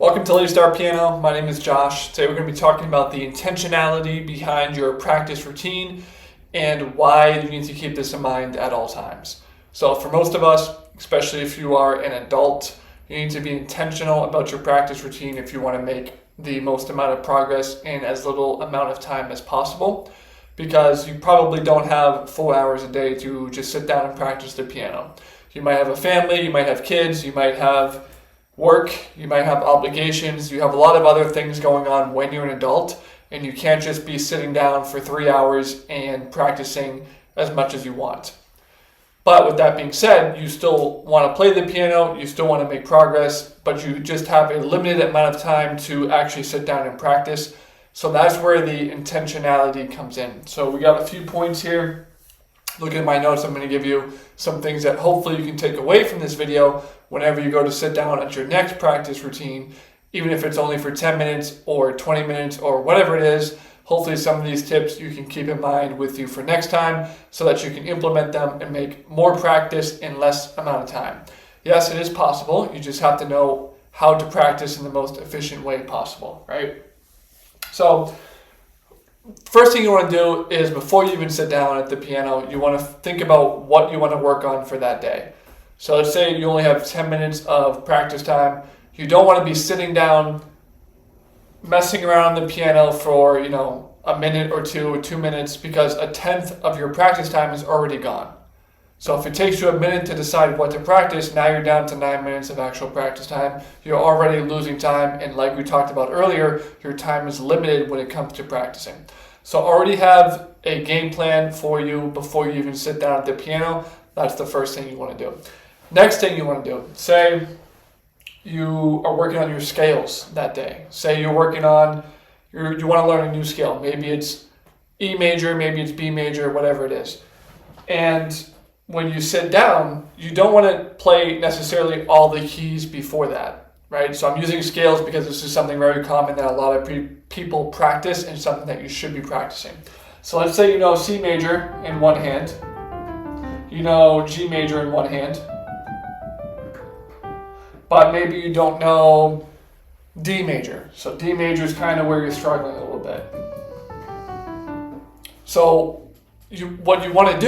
Welcome to Lady Star Piano. My name is Josh. Today we're going to be talking about the intentionality behind your practice routine and why you need to keep this in mind at all times. So for most of us, especially if you are an adult, you need to be intentional about your practice routine if you want to make the most amount of progress in as little amount of time as possible, because you probably don't have 4 hours a day to just sit down and practice the piano. You might have a family, you might have kids, you might have work, you might have obligations, you have a lot of other things going on when you're an adult, and you can't just be sitting down for 3 hours and practicing as much as you want. But with that being said, you still want to play the piano, you still want to make progress, but you just have a limited amount of time to actually sit down and practice. So that's where the intentionality comes in. So we got a few points here. Look at my notes. I'm going to give you some things that hopefully you can take away from this video whenever you go to sit down at your next practice routine, even if it's only for 10 minutes or 20 minutes or whatever it is. Hopefully some of these tips you can keep in mind with you for next time so that you can implement them and make more practice in less amount of time. Yes, it is possible. You just have to know how to practice in the most efficient way possible, right? So first thing you want to do is, before you even sit down at the piano, you want to think about what you want to work on for that day. So let's say you only have 10 minutes of practice time. You don't want to be sitting down messing around on the piano for, a minute or 2 minutes, because a tenth of your practice time is already gone. So if it takes you a minute to decide what to practice, now you're down to 9 minutes of actual practice time. You're already losing time, and like we talked about earlier, your time is limited when it comes to practicing. So already have a game plan for you before you even sit down at the piano. That's the first thing you want to do. Next thing you want to do, say you are working on your scales that day. Say you're working on, you want to learn a new scale. Maybe it's E major, maybe it's B major, whatever it is. And when you sit down, you don't want to play necessarily all the keys before that, right? So I'm using scales because this is something very common that a lot of people practice and something that you should be practicing. So let's say you know C major in one hand, you know G major in one hand, but maybe you don't know D major. So D major is kind of where you're struggling a little bit. So what you don't want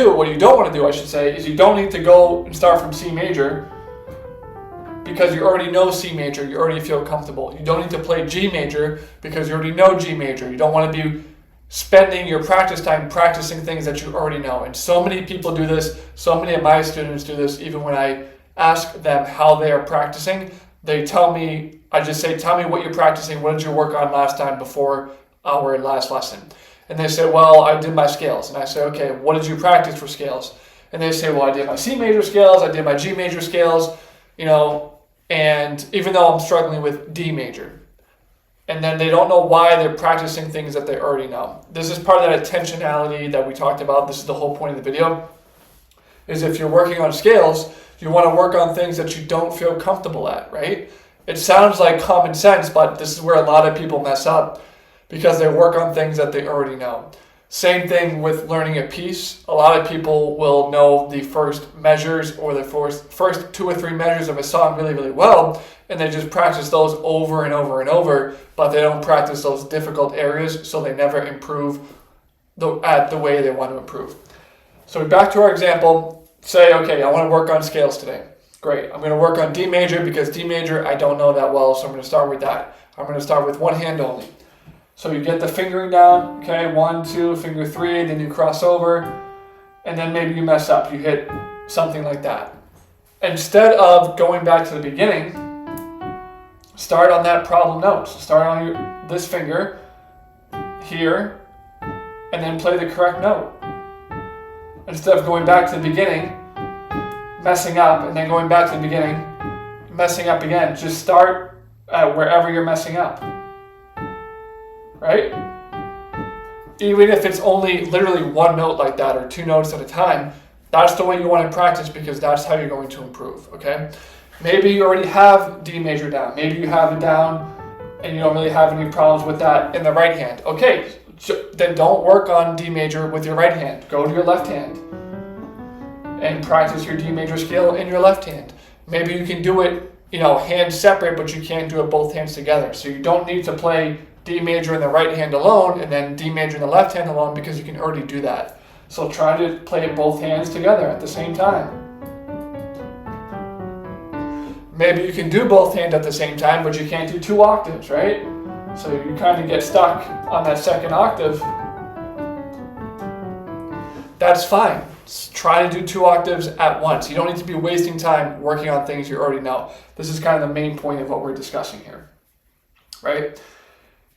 to do, I should say, is you don't need to go and start from C major, because you already know C major, you already feel comfortable. You don't need to play G major because you already know G major. You don't want to be spending your practice time practicing things that you already know. And so many people do this. So many of my students do this. Even when I ask them how they are practicing, they tell me, I just say, tell me what you're practicing. What did you work on last time before our last lesson? And they say, well, I did my scales. And I say, okay, what did you practice for scales? And they say, well, I did my C major scales, I did my G major scales, and even though I'm struggling with D major. And then they don't know why they're practicing things that they already know. This is part of that intentionality that we talked about. This is the whole point of the video, is if you're working on scales, you want to work on things that you don't feel comfortable at, right? It sounds like common sense, but this is where a lot of people mess up, because they work on things that they already know. Same thing with learning a piece. A lot of people will know the first measures or the first 2 or 3 measures of a song really, really well, and they just practice those over and over and over, but they don't practice those difficult areas, so they never improve at the way they want to improve. So back to our example, say, okay, I want to work on scales today. Great, I'm going to work on D major because D major I don't know that well, so I'm going to start with that. I'm going to start with one hand only. So you get the fingering down, okay, 1, 2, finger 3, then you cross over, and then maybe you mess up, you hit something like that. Instead of going back to the beginning, start on that problem note. So start on this finger here, and then play the correct note. Instead of going back to the beginning, messing up, and then going back to the beginning, messing up again. Just start at wherever you're messing up. Right? Even if it's only literally one note like that or 2 notes at a time, that's the way you want to practice, because that's how you're going to improve, okay? Maybe you already have D major down. Maybe you have it down and you don't really have any problems with that in the right hand. Okay, then don't work on D major with your right hand. Go to your left hand and practice your D major scale in your left hand. Maybe you can do it hands separate, but you can't do it both hands together. So you don't need to play D major in the right hand alone and then D major in the left hand alone, because you can already do that. So try to play both hands together at the same time. Maybe you can do both hands at the same time, but you can't do 2 octaves, right? So you kind of get stuck on that second octave. That's fine. Try to do 2 octaves at once. You don't need to be wasting time working on things you already know. This is kind of the main point of what we're discussing here, right?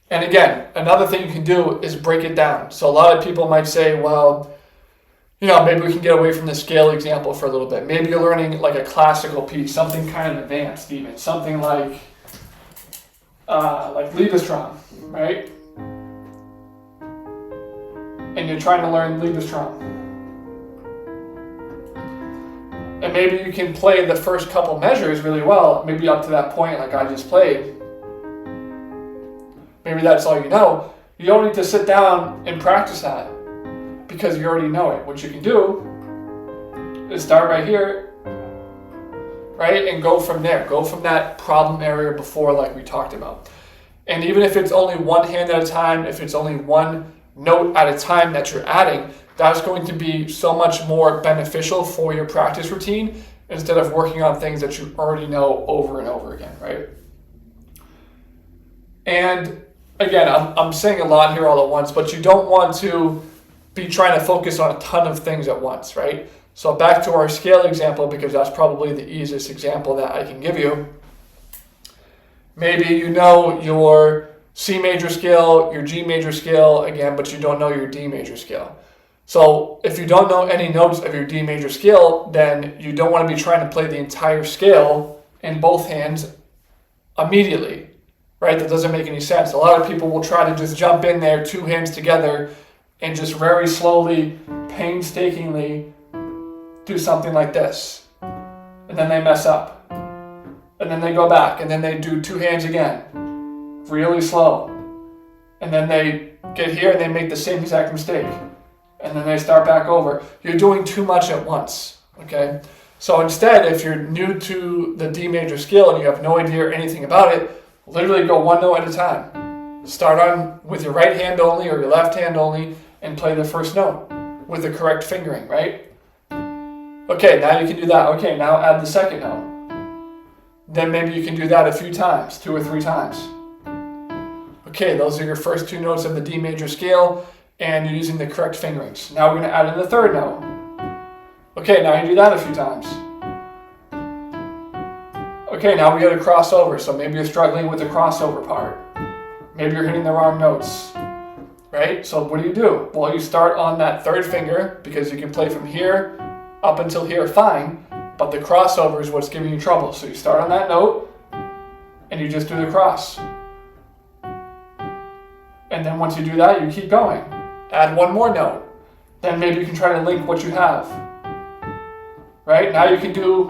And again, another thing you can do is break it down. So a lot of people might say, well, maybe we can get away from the scale example for a little bit. Maybe you're learning like a classical piece, something kind of advanced even, something like Liebestrom, right? And you're trying to learn Liebestrom. And maybe you can play the first couple measures really well, maybe up to that point like I just played. Maybe that's all you know. You don't need to sit down and practice that because you already know it. What you can do is start right here, right? And go from there. Go from that problem area before like we talked about. And even if it's only one hand at a time, if it's only one note at a time that you're adding, that's going to be so much more beneficial for your practice routine instead of working on things that you already know over and over again, right? And again, I'm saying a lot here all at once, but you don't want to be trying to focus on a ton of things at once, right? So back to our scale example, because that's probably the easiest example that I can give you. Maybe you know your C major scale, your G major scale again, but you don't know your D major scale. So if you don't know any notes of your D major scale, then you don't want to be trying to play the entire scale in both hands immediately, right? That doesn't make any sense. A lot of people will try to just jump in there, 2 hands together, and just very slowly, painstakingly do something like this. And then they mess up. And then they go back, and then they do 2 hands again, really slow. And then they get here and they make the same exact mistake. And then they start back over. You're doing too much at once, okay? So instead, if you're new to the D major scale and you have no idea anything about it, literally go 1 note at a time. Start on with your right hand only or your left hand only and play the first note with the correct fingering, right? Okay, now you can do that. Okay, now add the second note. Then maybe you can do that a few times, 2 or 3 times. Okay, those are your first 2 notes of the D major scale, and you're using the correct fingerings. Now we're going to add in the third note. Okay, now you do that a few times. Okay, now we got to cross over, so maybe you're struggling with the crossover part. Maybe you're hitting the wrong notes, right? So what do? Well, you start on that third finger, because you can play from here up until here fine, but the crossover is what's giving you trouble. So you start on that note, and you just do the cross. And then once you do that, you keep going. Add 1 more note. Then maybe you can try to link what you have. Right? Now you can do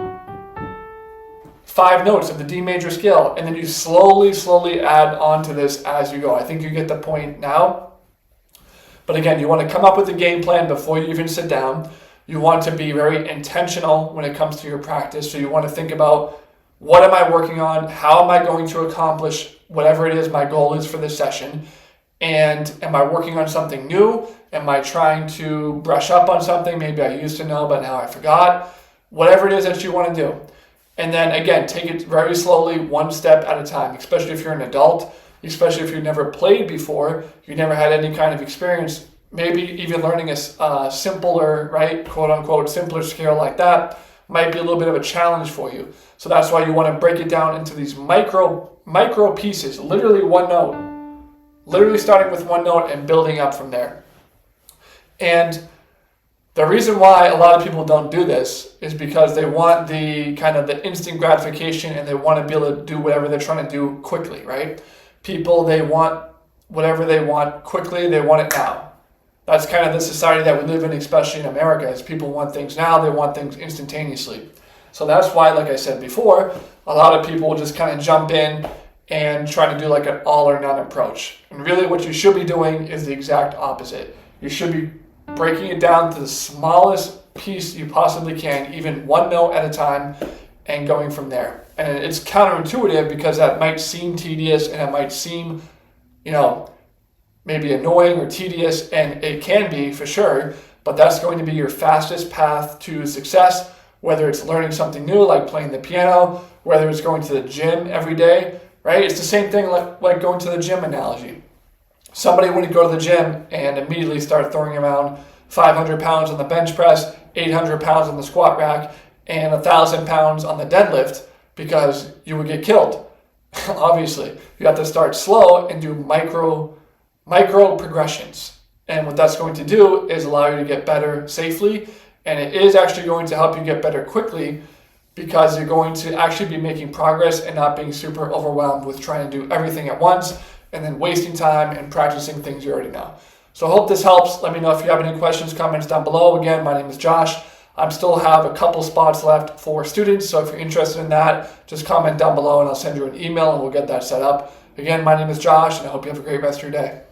5 notes of the D major scale, and then you slowly add on to this as you go. I think you get the point now. But again, you want to come up with a game plan before you even sit down. You want to be very intentional when it comes to your practice. So you want to think about, what am I working on? How am I going to accomplish whatever it is my goal is for this session? And am I working on something new? Am I trying to brush up on something maybe I used to know but now I forgot? Whatever it is that you want to do. And then again, take it very slowly, 1 step at a time, especially if you're an adult, especially if you've never played before, you never had any kind of experience, maybe even learning a simpler, right, quote unquote, simpler scale like that might be a little bit of a challenge for you. So that's why you want to break it down into these micro pieces, literally 1 note. Literally starting with 1 note and building up from there. And the reason why a lot of people don't do this is because they want the kind of the instant gratification, and they want to be able to do whatever they're trying to do quickly, right? People, they want whatever they want quickly, they want it now. That's kind of the society that we live in, especially in America, is people want things now, they want things instantaneously. So that's why, like I said before, a lot of people will just kind of jump in and try to do like an all or none approach. And really what you should be doing is the exact opposite. You should be breaking it down to the smallest piece you possibly can, even 1 note at a time, and going from there. And it's counterintuitive because that might seem tedious and it might seem, maybe annoying or tedious, and it can be for sure, but that's going to be your fastest path to success, whether it's learning something new like playing the piano, whether it's going to the gym every day, right? It's the same thing like going to the gym analogy. Somebody wouldn't go to the gym and immediately start throwing around 500 pounds on the bench press, 800 pounds on the squat rack, and 1,000 pounds on the deadlift, because you would get killed. Obviously, you have to start slow and do micro progressions. And what that's going to do is allow you to get better safely. And it is actually going to help you get better quickly, because you're going to actually be making progress and not being super overwhelmed with trying to do everything at once and then wasting time and practicing things you already know. So I hope this helps. Let me know if you have any questions, comments down below. Again, my name is Josh. I still have a couple spots left for students, so if you're interested in that, just comment down below and I'll send you an email and we'll get that set up. Again, my name is Josh, and I hope you have a great rest of your day.